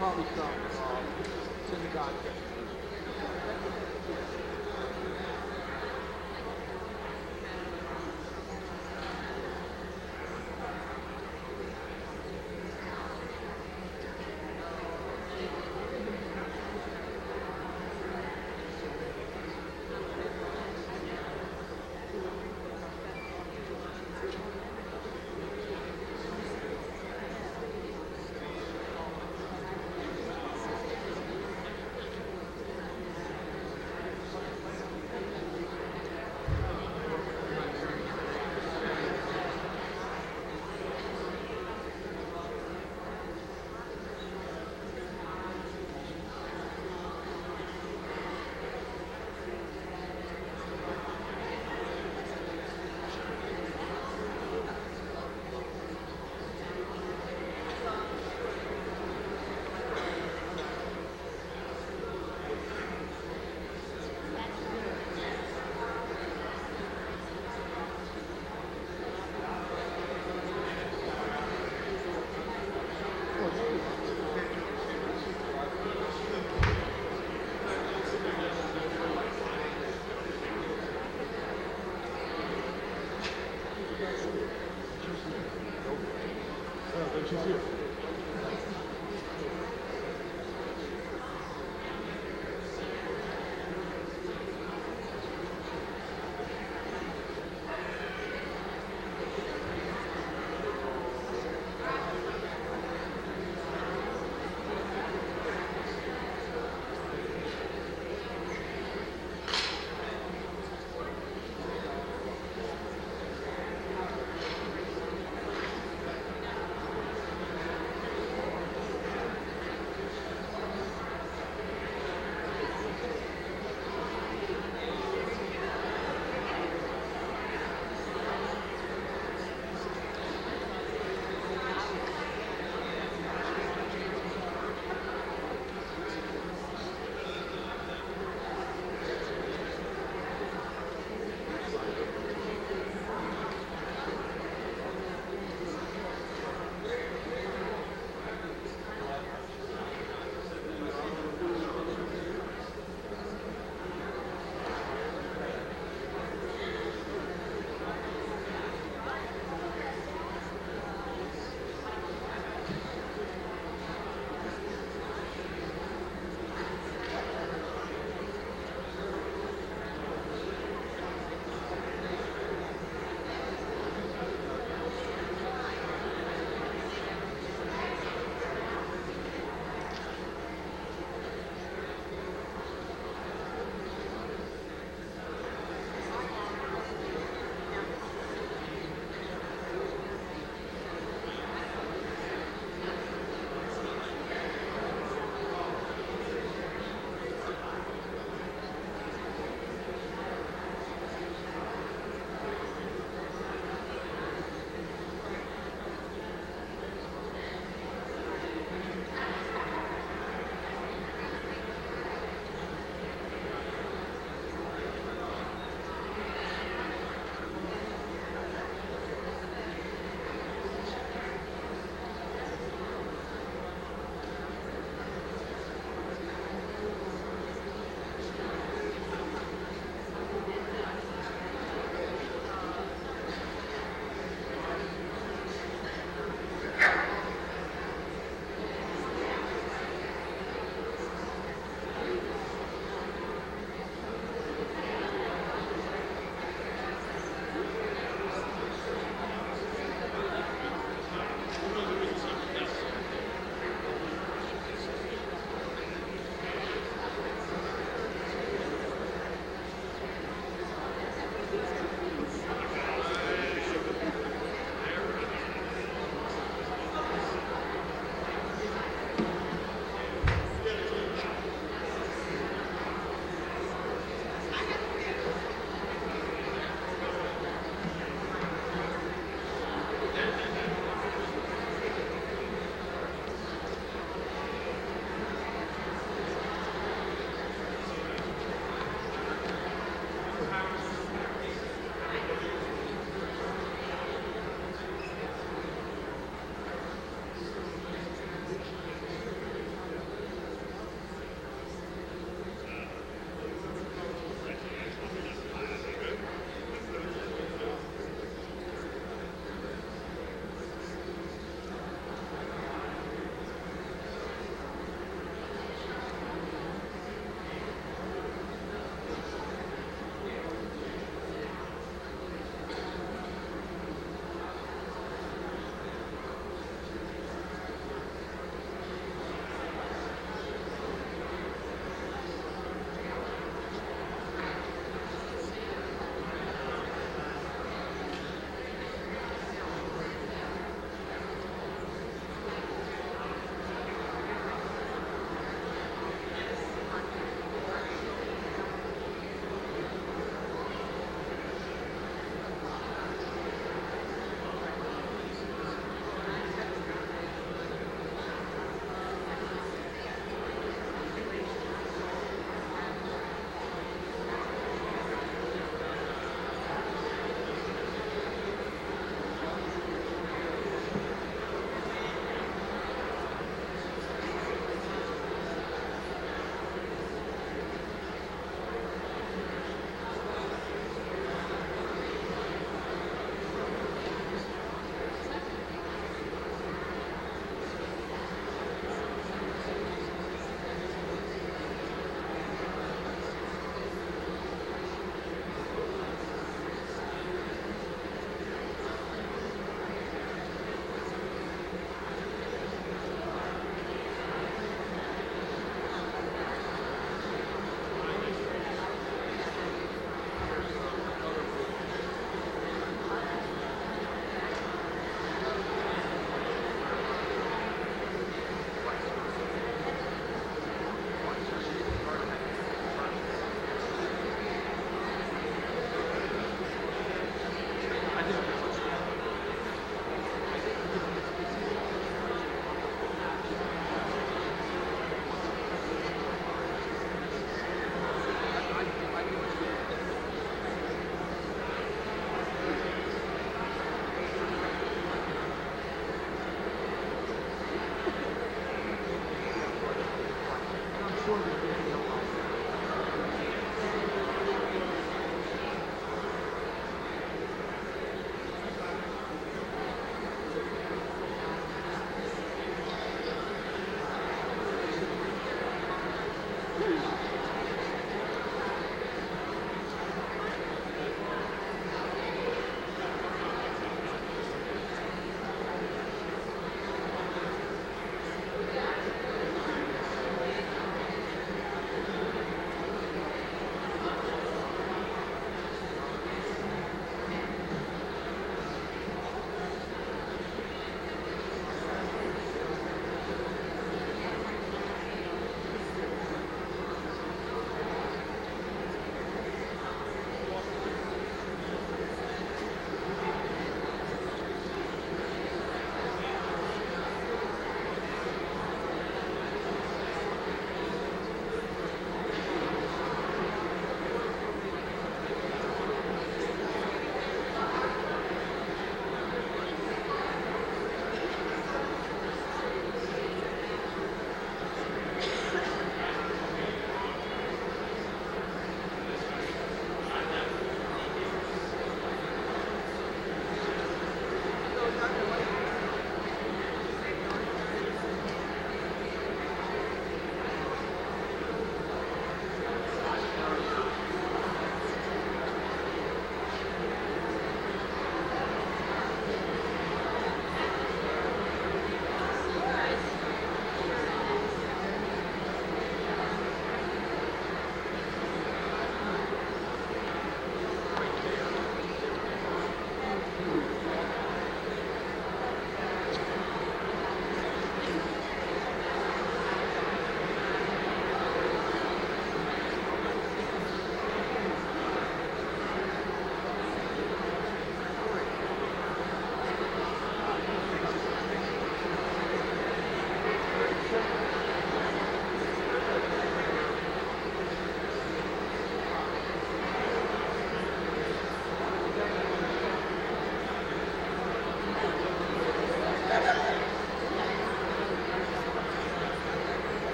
probably some synagogue.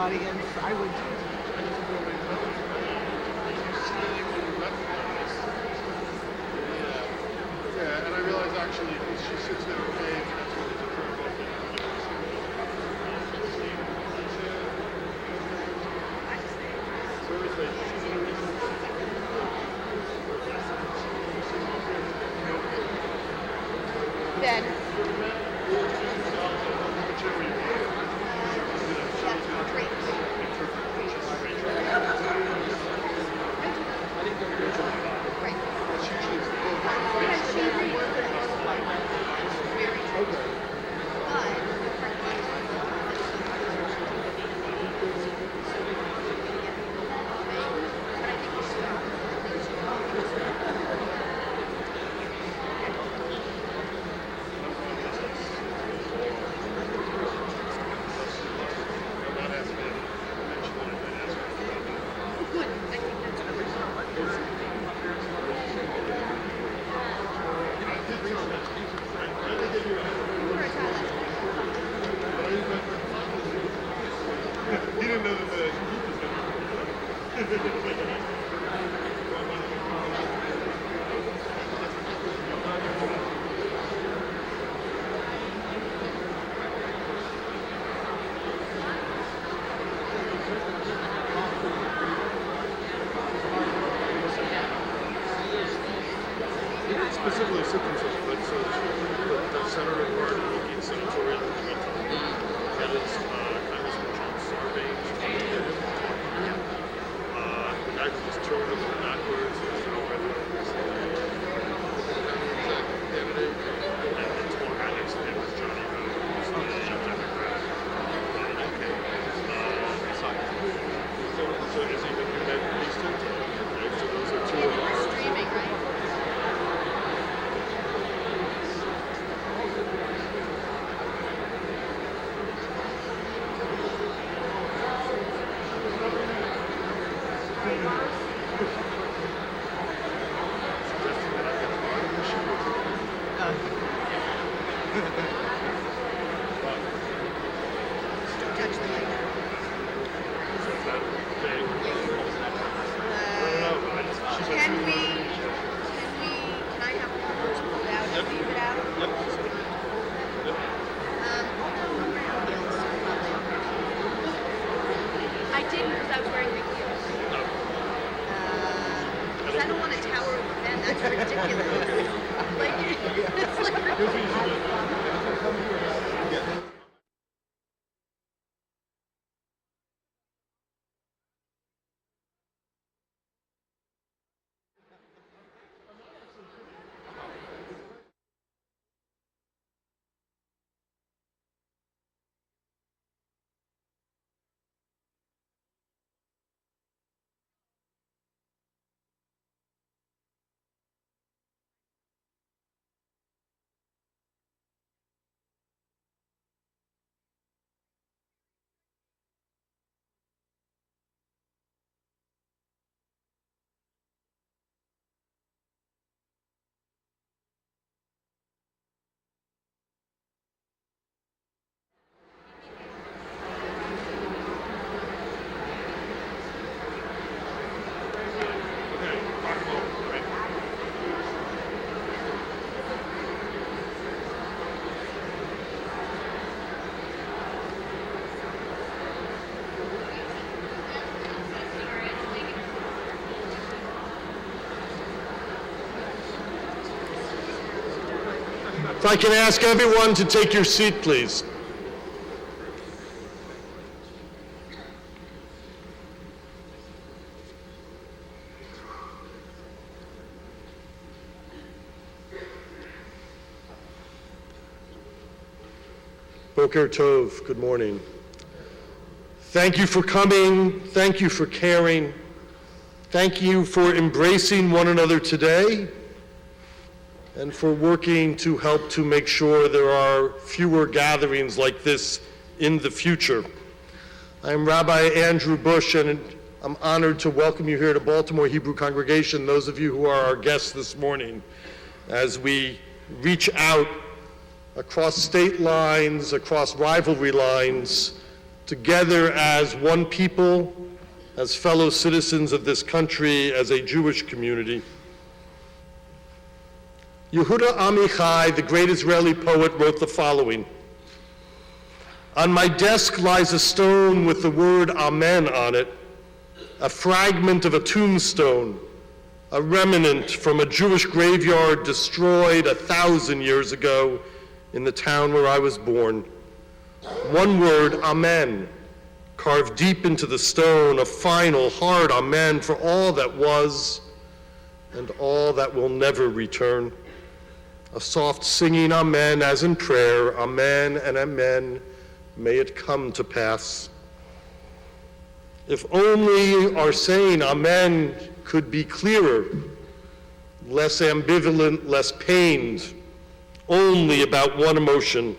Audience, I would. Yeah, and I realized actually she sits there with Dave, and that's what it's Ben. You didn't know that specifically citizenship, but so the senator party looking senatorial that is Congressman John Sarbanes. The guy who just turned him backwards is the candidate, and the tall guy next to him is Johnny Rhodes, who's the Democrat. So is he going to have these two? Okay, so those are two of our Streaming, right? Can I have one pull it out and leave it out? I didn't because I was wearing my heels. Because I don't want to tower over That's ridiculous. Like, it's like, Okay, rock and roll, right? If I can ask everyone to take your seat, please. Boker Tov, good morning. Thank you for coming. Thank you for caring. Thank you for embracing one another today and for working to help to make sure there are fewer gatherings like this in the future. I'm Rabbi Andrew Bush, and I'm honored to welcome you here to Baltimore Hebrew Congregation, those of you who are our guests this morning, as we reach out across state lines, across rivalry lines, together as one people, as fellow citizens of this country, as a Jewish community. Yehuda Amichai, the great Israeli poet, wrote the following: "On my desk lies a stone with the word Amen on it, a fragment of a tombstone, a remnant from a Jewish graveyard destroyed 1,000 years ago in the town where I was born. One word, Amen, carved deep into the stone, a final, hard Amen for all that was and all that will never return. A soft singing Amen as in prayer, Amen and Amen, may it come to pass." If only our saying Amen could be clearer, less ambivalent, less pained, only about one emotion.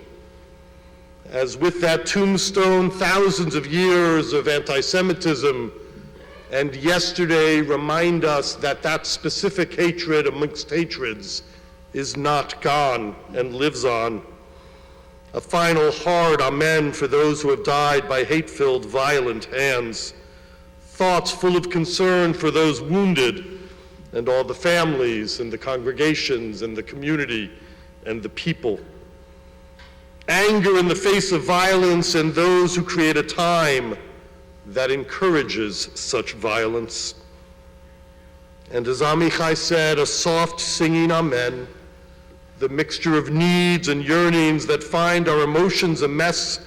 As with that tombstone, thousands of years of anti-Semitism and yesterday remind us that that specific hatred amongst hatreds is not gone and lives on. A final hard amen for those who have died by hate-filled, violent hands. Thoughts full of concern for those wounded and all the families and the congregations and the community and the people. Anger in the face of violence and those who create a time that encourages such violence. And as Amichai said, a soft singing amen, the mixture of needs and yearnings that find our emotions a mess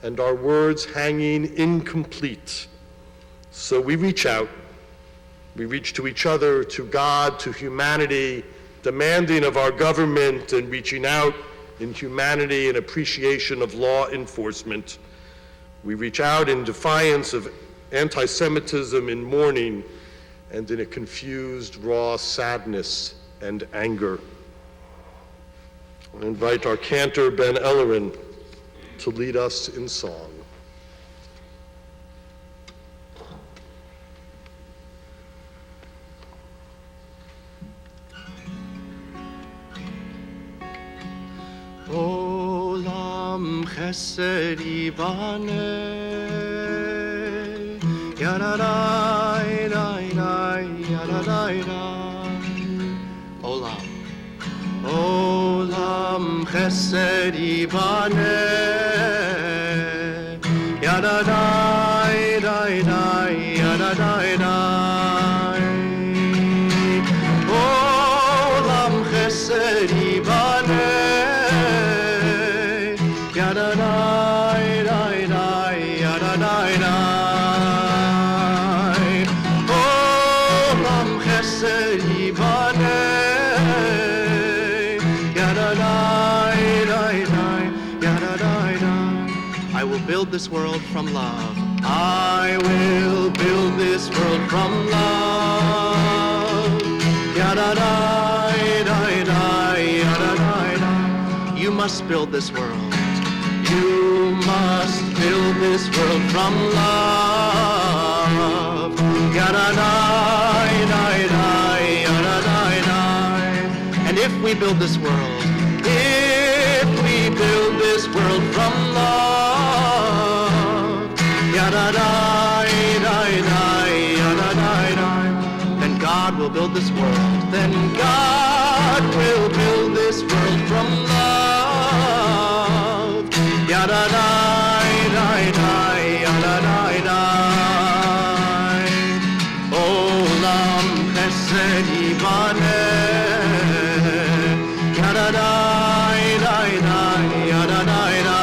and our words hanging incomplete. So we reach out. We reach to each other, to God, to humanity, demanding of our government and reaching out in humanity and appreciation of law enforcement. We reach out in defiance of anti-Semitism, in mourning, and in a confused, raw sadness and anger. I invite our cantor, Ben Ellerin, to lead us in song. Olam chesed yibane, yadadai, yadadai, Olam. Olam chesed yibane, yadadai, yadadai, build this world from love. I will build this world from love. Ya-da-da-da-da, ya-da-da-da. You must build this world. You must build this world from love. Ya-da-da-da-da, ya-da-da-da. And if we build this world, if we build this world from love, ya-da-da-da-da, ya-da-da-da, then God will build this world. Then God will build this world from love. Ya-da-da-da-da, ya-da-da-da. Olam chesed yibaneh. Ya-da-da-da-da, ya-da-da-da.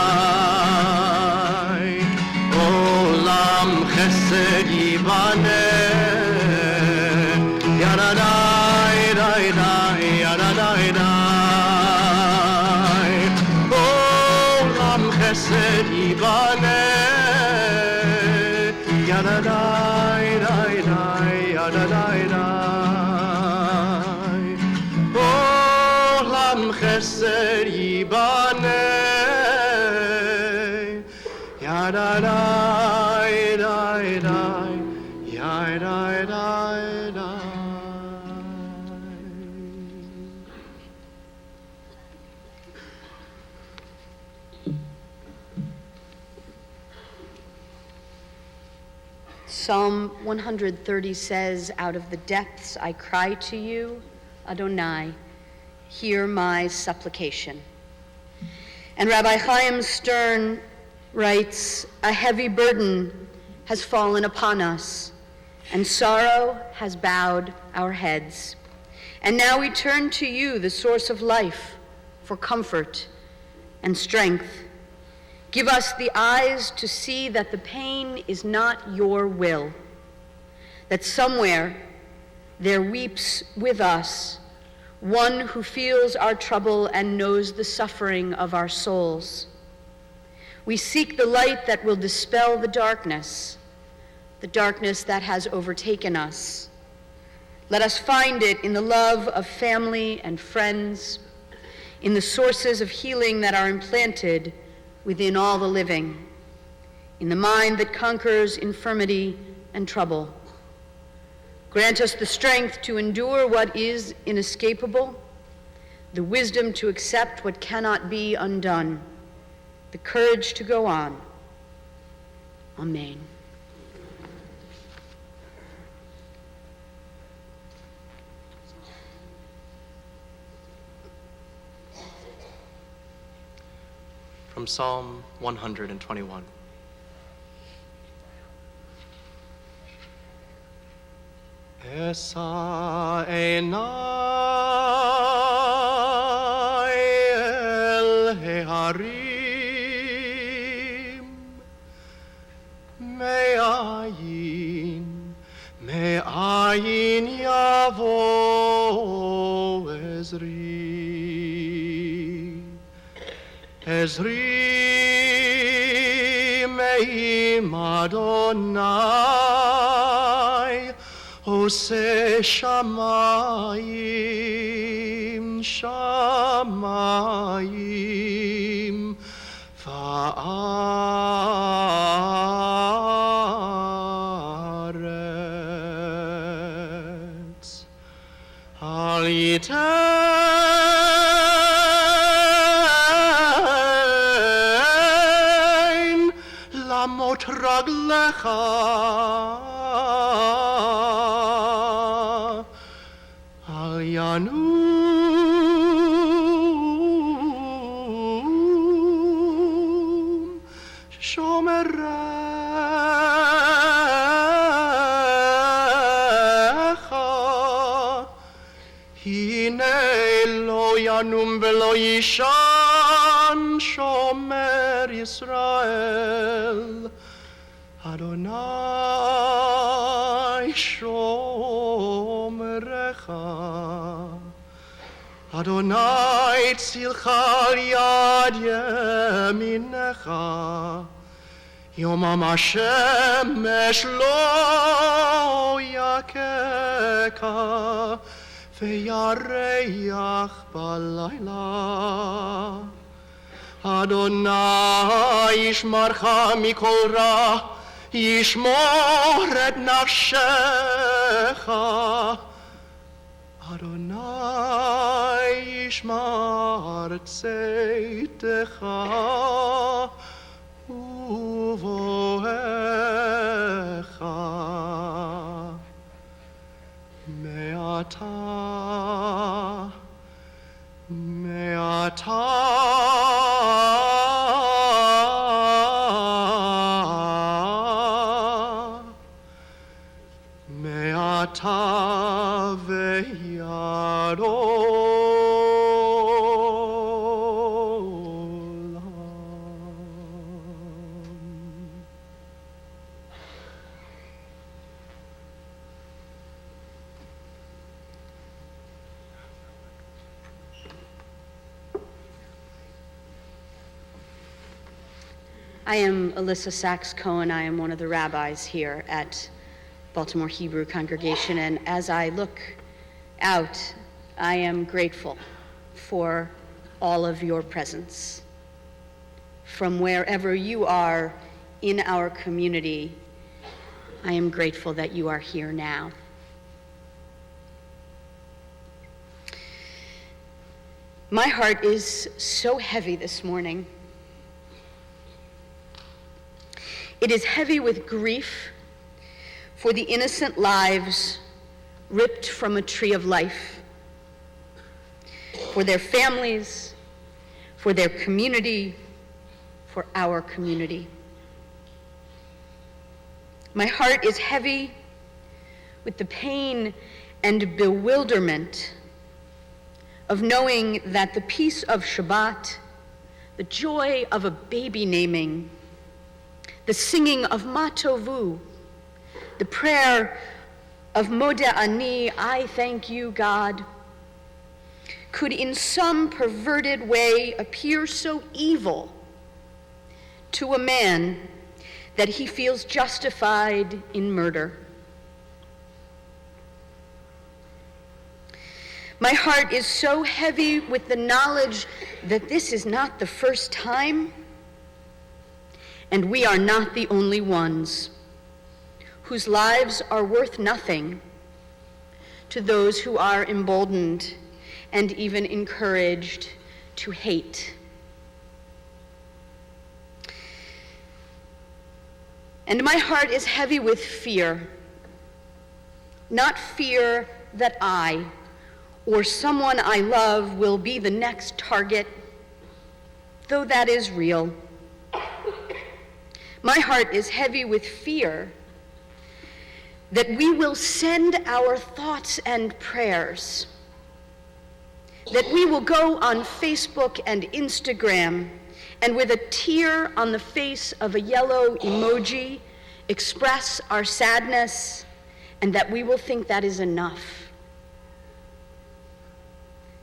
Olam chesed yibaneh. Ya-da-da-da-da, ya-da-da-da. Olam chesed yibaneh. Ya-da-da-da-da, ya-da-da-da. Olam chesed yibaneh. Ya-da-da-da-da, ya-da-da-da. Psalm 130 says, "Out of the depths I cry to you, Adonai, hear my supplication." And Rabbi Chaim Stern writes, "A heavy burden has fallen upon us, and sorrow has bowed our heads. And now we turn to you, the source of life, for comfort and strength. Give us the eyes to see that the pain is not your will, that somewhere there weeps with us one who feels our trouble and knows the suffering of our souls. We seek the light that will dispel the darkness that has overtaken us. Let us find it in the love of family and friends, in the sources of healing that are implanted within all the living, in the mind that conquers infirmity and trouble. Grant us the strength to endure what is inescapable, the wisdom to accept what cannot be undone, the courage to go on. Amen." From Psalm 121. Esa enai el heharim, me'ayin yavo Ezri me'im Adonai, Ose shamayim va'aretz. Al yitain lamot raglecha al yanum shomerecha hine lo yanum velo yishan shomer Yisrael Adonai shomerecha Adonai tzilcha al yad yeminecha יומם השמש לא יככה וירח בלילה. אדוני ישמרך מכל רע, ישמור את נפשך. אדוני ישמר צאתך ובואך מעתה ועד עולם. I am Alyssa Sachs-Cohen. I am one of the rabbis here at Baltimore Hebrew Congregation, and as I look out, I am grateful for all of your presence. From wherever you are in our community, I am grateful that you are here now. My heart is so heavy this morning. It is heavy with grief for the innocent lives ripped from a tree of life, for their families, for their community, for our community. My heart is heavy with the pain and bewilderment of knowing that the peace of Shabbat, the joy of a baby naming, the singing of Ma Tovu, the prayer of Modeh Ani, I thank you, God, could in some perverted way appear so evil to a man that he feels justified in murder. My heart is so heavy with the knowledge that this is not the first time, and we are not the only ones whose lives are worth nothing to those who are emboldened and even encouraged to hate. And my heart is heavy with fear, not fear that I or someone I love will be the next target, though that is real. My heart is heavy with fear that we will send our thoughts and prayers, that we will go on Facebook and Instagram and with a tear on the face of a yellow emoji express our sadness, and that we will think that is enough.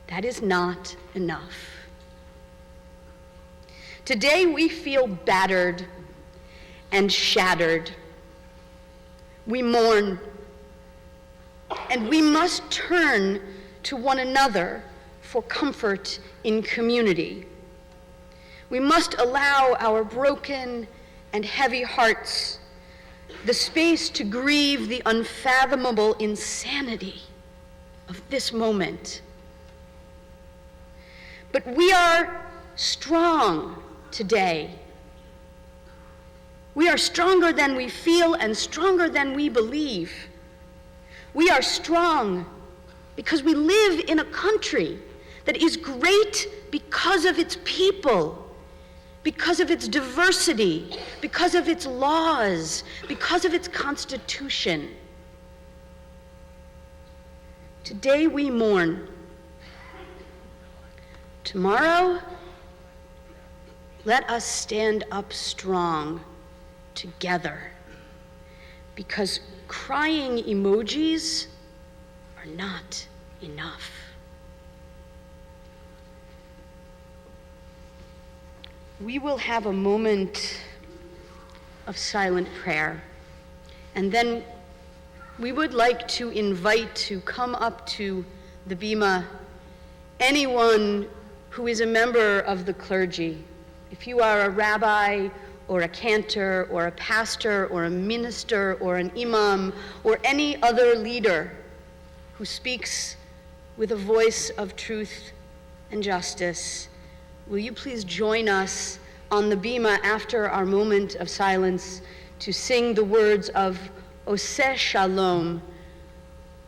That is not enough. Today we feel battered and shattered. We mourn, and we must turn to one another for comfort in community. We must allow our broken and heavy hearts the space to grieve the unfathomable insanity of this moment. But we are strong today. We are stronger than we feel and stronger than we believe. We are strong because we live in a country that is great because of its people, because of its diversity, because of its laws, because of its constitution. Today we mourn. Tomorrow, let us stand up strong together, because crying emojis are not enough. We will have a moment of silent prayer. And then we would like to invite to come up to the bima anyone who is a member of the clergy. If you are a rabbi or a cantor or a pastor or a minister or an imam or any other leader who speaks with a voice of truth and justice, will you please join us on the bima after our moment of silence to sing the words of Oseh Shalom,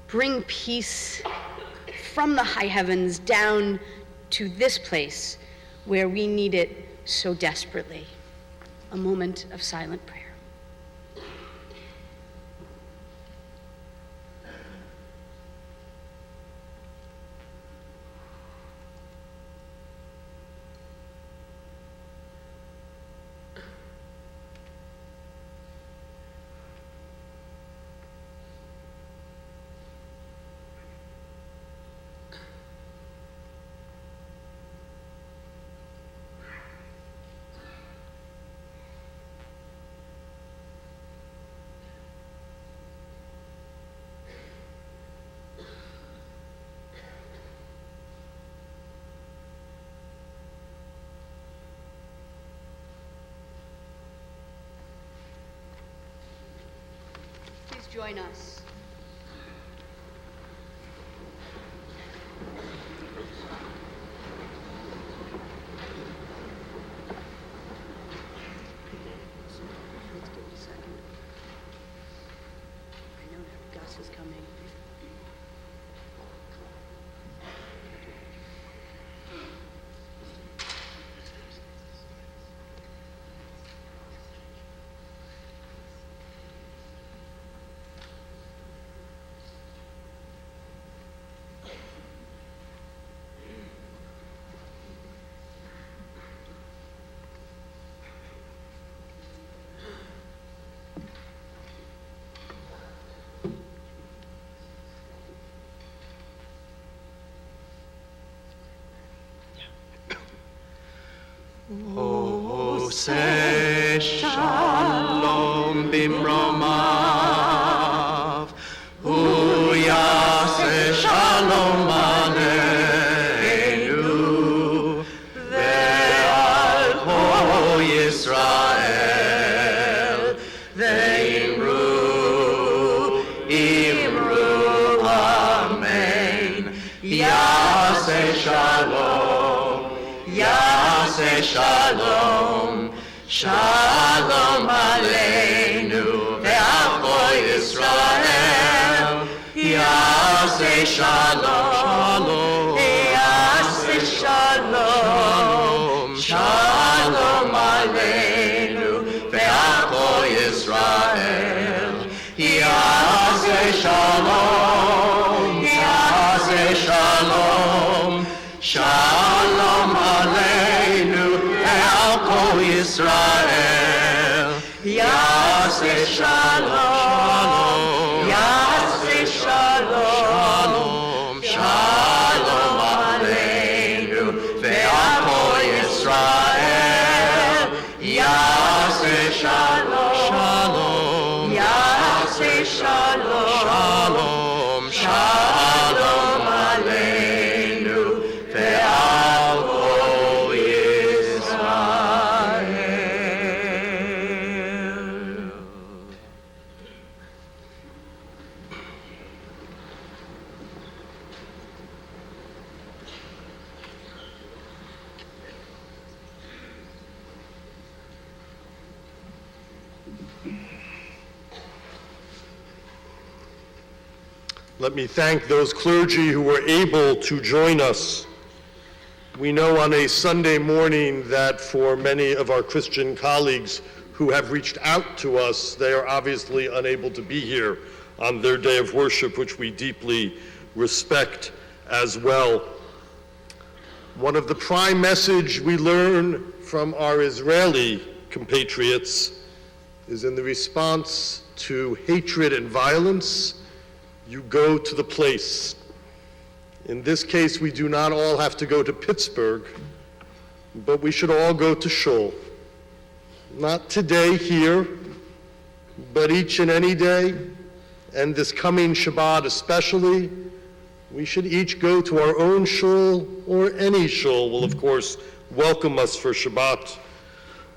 bring peace from the high heavens down to this place where we need it so desperately. A moment of silent prayer. Join us. Let's give it a second. I know that Gus is coming. Oseh Shalom bimromav, Uyaseh Shalom aleinu, ve'al kol Yisrael, imru amen, Yaseh Shalom, Yaseh Shalom, Shalom aleinu, ve'al kol Yisrael, Yaseh Shalom, Yaseh Shalom, Shalom aleinu, ve'al kol Yisrael, Yaseh Shalom, Yaseh Shalom, Shalom aleinu, ve'al kol Yisrael, Yaseh Shalom, Yaseh Shalom, Shalom aleinu, ve'al kol Yisrael, Yaseh Shalom, Yaseh Shalom, Shalom aleinu, ve'al kol Yisrael. Let me thank those clergy who were able to join us. We know on a Sunday morning that for many of our Christian colleagues who have reached out to us, they are obviously unable to be here on their day of worship, which we deeply respect as well. One of the prime message we learn from our Israeli compatriots is in the response to hatred and violence, you go to the place. In this case, we do not all have to go to Pittsburgh, but we should all go to Shul. Not today here, But each and any day, and this coming Shabbat especially, we should each go to our own shul, or any shul will, of course, welcome us for Shabbat.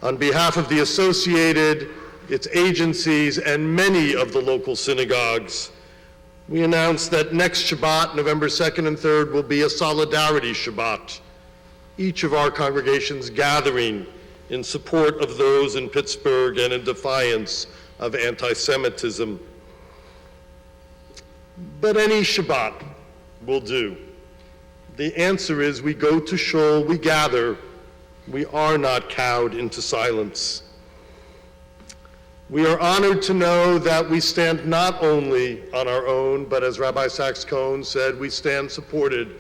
On behalf of the Associated, its agencies, and many of the local synagogues, we announce that next Shabbat, November 2nd and 3rd, will be a solidarity Shabbat, each of our congregations gathering in support of those in Pittsburgh and in defiance of anti-Semitism. But any Shabbat will do. The answer is we go to shul, we gather, we are not cowed into silence. We are honored to know that we stand not only on our own, but as Rabbi Sachs-Cohn said, we stand supported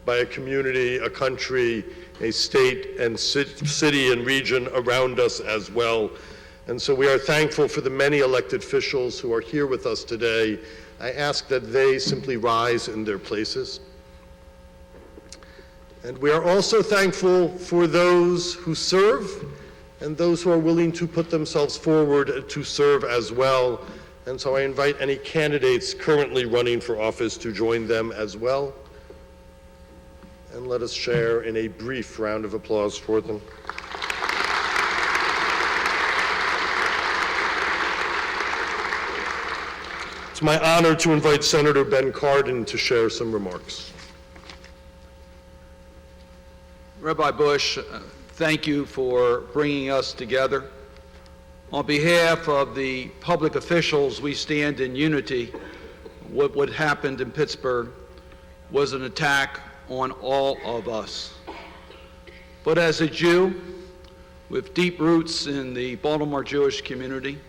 by a community, a country, a state and city and region around us as well. And so we are thankful for the many elected officials who are here with us today. I ask that they simply rise in their places. And we are also thankful for those who serve and those who are willing to put themselves forward to serve as well. And so I invite any candidates currently running for office to join them as well. And let us share in a brief round of applause for them. It's my honor to invite Senator Ben Cardin to share some remarks. Rabbi Bush, thank you for bringing us together. On behalf of the public officials, we stand in unity. What happened in Pittsburgh was an attack on all of us. But as a Jew with deep roots in the Baltimore Jewish community,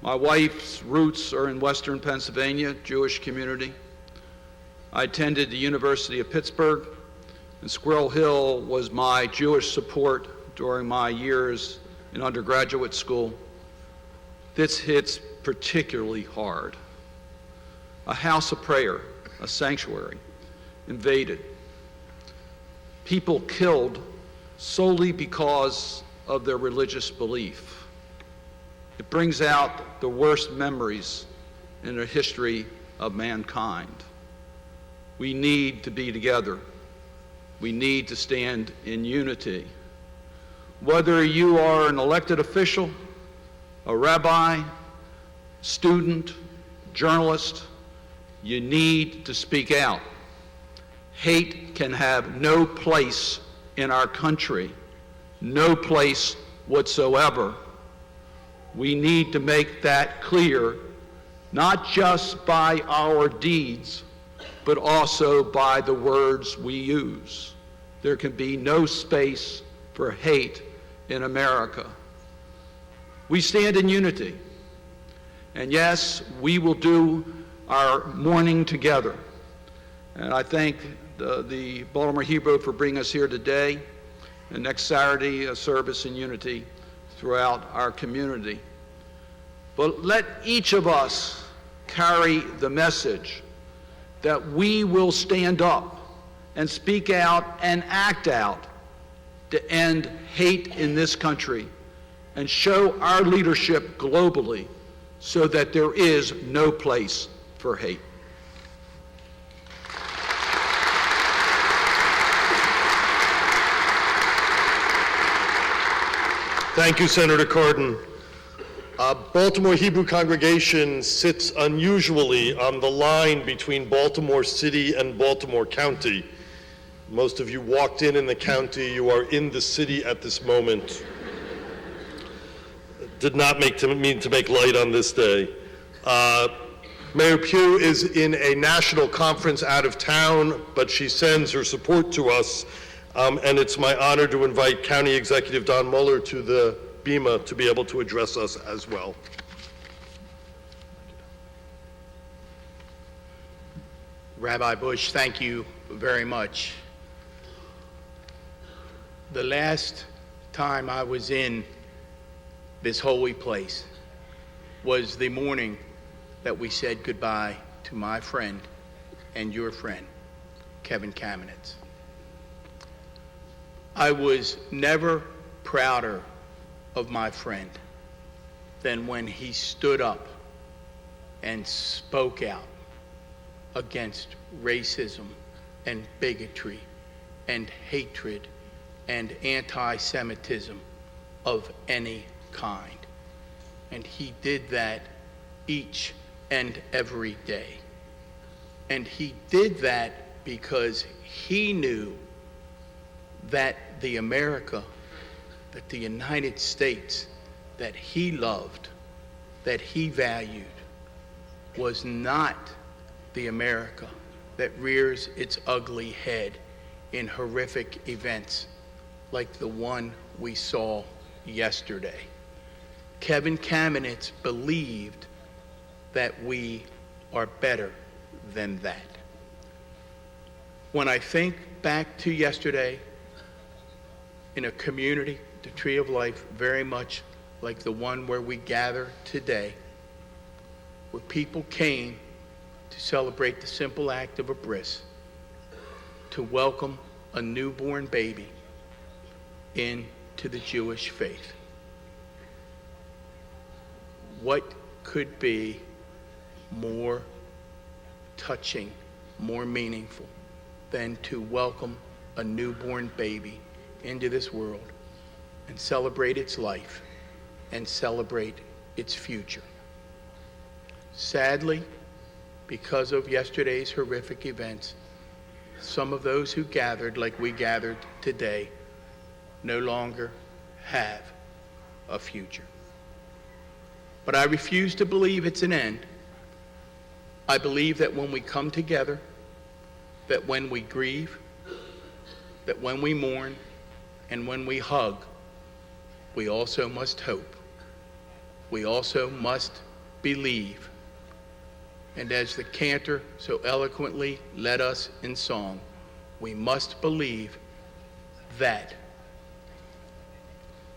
my wife's roots are in Western Pennsylvania, Jewish community. I attended the University of Pittsburgh, and Squirrel Hill was my Jewish support during my years in undergraduate school. This hits particularly hard. A house of prayer, a sanctuary, invaded. People killed solely because of their religious belief. It brings out the worst memories in the history of mankind. We need to be together. We need to stand in unity. Whether you are an elected official, a rabbi, student, journalist, you need to speak out. Hate can have no place in our country, no place whatsoever. We need to make that clear, not just by our deeds, but also by the words we use. There can be no space for hate in America. We stand in unity. And yes, we will do our mourning together. And I thank the Baltimore Hebrew for bringing us here today. And next Saturday, a service in unity throughout our community. But let each of us carry the message that we will stand up and speak out and act out to end hate in this country and show our leadership globally so that there is no place for hate. Thank you, Senator Cardin. Baltimore Hebrew congregation sits unusually on the line between Baltimore City and Baltimore County. Most of you walked in the county. You are in the city at this moment. Did not mean to make light on this day. Mayor Pugh is in a national conference out of town, but she sends her support to us. And it's my honor to invite County Executive Don Mueller to the Bema to be able to address us as well. Rabbi Bush, thank you very much. The last time I was in this holy place was the morning that we said goodbye to my friend and your friend, Kevin Kamenetz. I was never prouder of my friend than when he stood up and spoke out against racism and bigotry and hatred and anti-Semitism of any kind. And he did that each and every day. And he did that because he knew that the America, that the United States that he loved, that he valued, was not the America that rears its ugly head in horrific events like the one we saw yesterday. Kevin Kamenetz believed that we are better than that. When I think back to yesterday, in a community, the Tree of Life, very much like the one where we gather today, where people came to celebrate the simple act of a bris, to welcome a newborn baby into the Jewish faith. What could be more touching, more meaningful than to welcome a newborn baby into this world and celebrate its life and celebrate its future? Sadly, because of yesterday's horrific events, some of those who gathered like we gathered today no longer have a future. But I refuse to believe it's an end. I believe that when we come together, that when we grieve, that when we mourn, and when we hug, we also must hope. We also must believe. And as the cantor so eloquently led us in song, we must believe that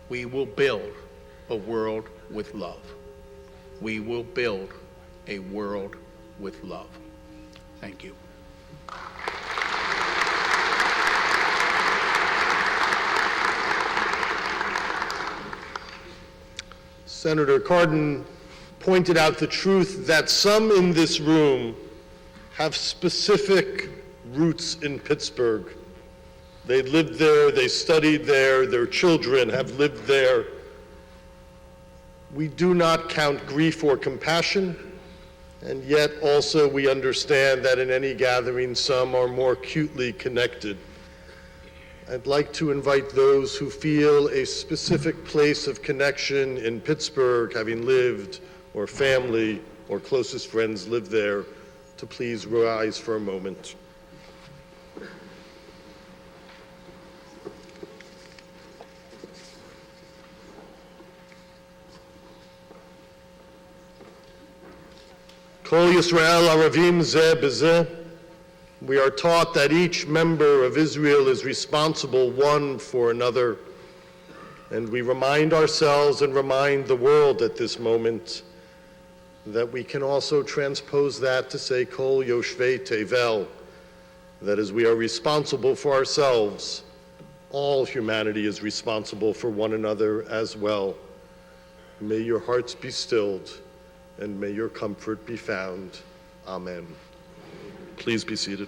we will build a world with love. We will build a world with love. Thank you. Senator Cardin pointed out the truth that some in this room have specific roots in Pittsburgh. They lived there, they studied there, their children have lived there. We do not count grief or compassion, and yet also we understand that in any gathering some are more acutely connected. I'd like to invite those who feel a specific place of connection in Pittsburgh, having lived, or family, or closest friends live there, to please rise for a moment. Kol Yisrael Aravim Zeh B'Zeh. We are taught that each member of Israel is responsible one for another, and we remind ourselves and remind the world at this moment that we can also transpose that to say Kol Yoshvei Tevel, that as we are responsible for ourselves, all humanity is responsible for one another as well. May your hearts be stilled, and may your comfort be found. Amen. Please be seated.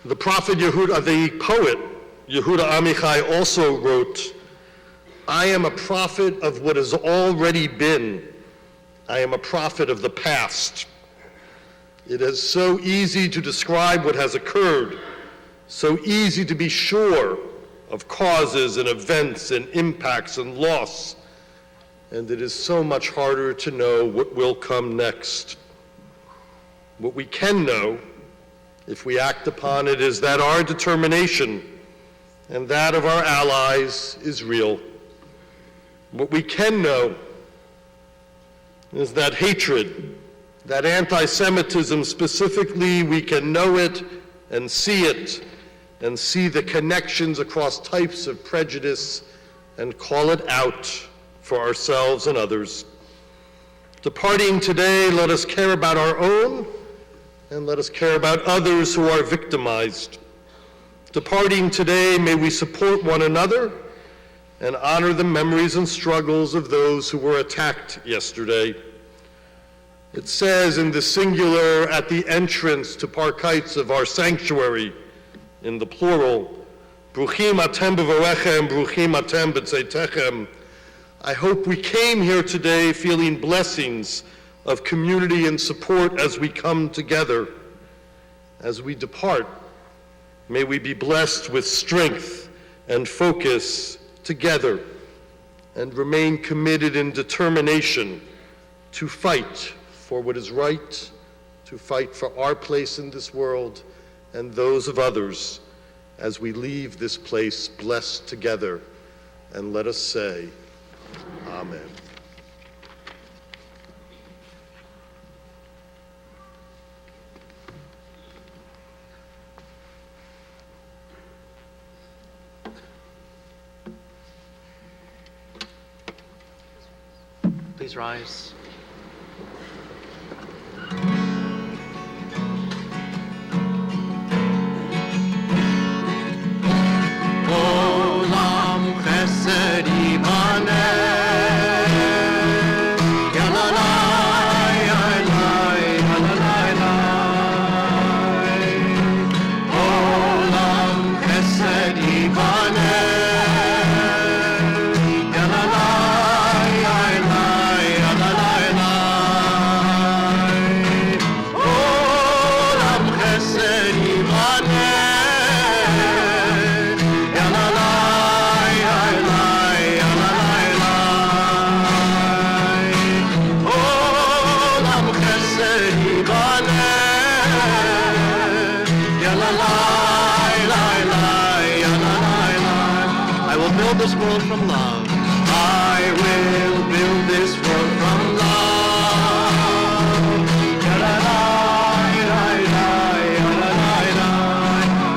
The prophet Yehuda, the poet Yehuda Amichai also wrote, I am a prophet of what has already been. I am a prophet of the past. It is so easy to describe what has occurred, so easy to be sure of causes and events and impacts and loss. And it is so much harder to know what will come next. What we can know, if we act upon it, is that our determination and that of our allies is real. What we can know is that hatred, that anti-Semitism specifically, we can know it and see the connections across types of prejudice and call it out for ourselves and others. Departing today, let us care about our own and let us care about others who are victimized. Departing today, may we support one another and honor the memories and struggles of those who were attacked yesterday. It says in the singular at the entrance to parkites of our sanctuary, in the plural, Bruchim atem b'vorechem, bruchim atem b'tzeitechem. I hope we came here today feeling blessings of community and support as we come together. As we depart, may we be blessed with strength and focus together and remain committed in determination to fight for what is right, to fight for our place in this world and those of others as we leave this place blessed together. And let us say, Amen. Please rise. Olam chesed yimaneh. This world from love. I will build this world from love.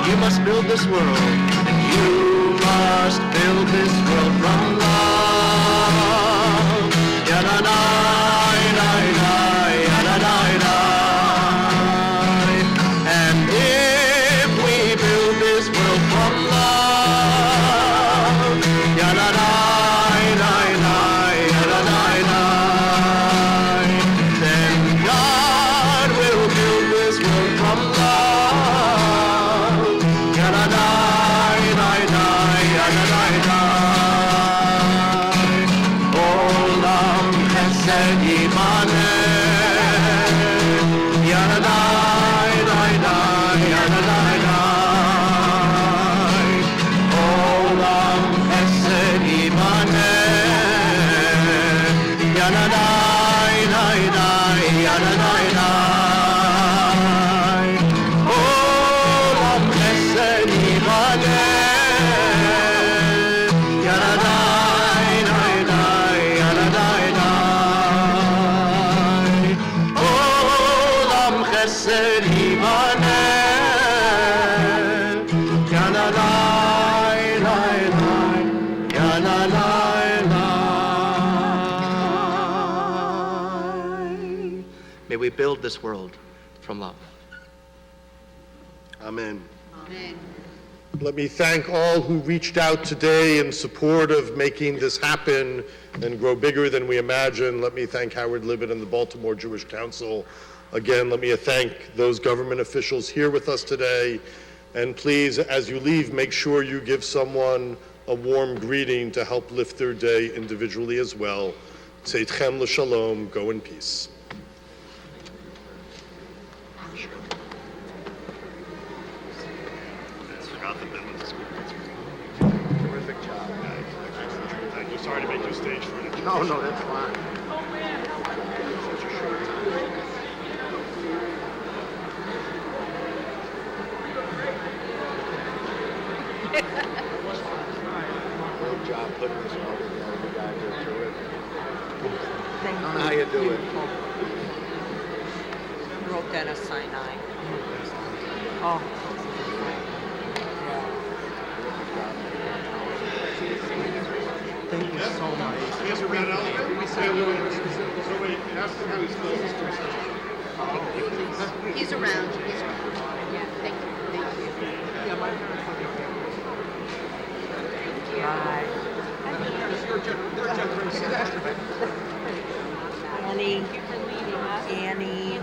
You must build this world. You must build this world from love. And if we build this world from love, may we build this world from love. Amen. Amen. Let me thank all who reached out today in support of making this happen and grow bigger than we imagined. Let me thank Howard Libet and the Baltimore Jewish Council. Again, let me thank those government officials here with us today. And please, as you leave, make sure you give someone a warm greeting to help lift their day individually as well. Tzeitchem l'shalom, go in peace. Terrific job, guys. Thank you. Sorry to make you stage for it. No, that's fine. Such a short time. Great job putting this all together. You guys are terrific. I don't know how you do it. Wrote that as Sinai. Oh. Thank you so much. Yes, we're going to so wait, ask him how he spells his first name. He's around. He's around. Yeah, thank you. Thank you. Bye. Annie. Annie.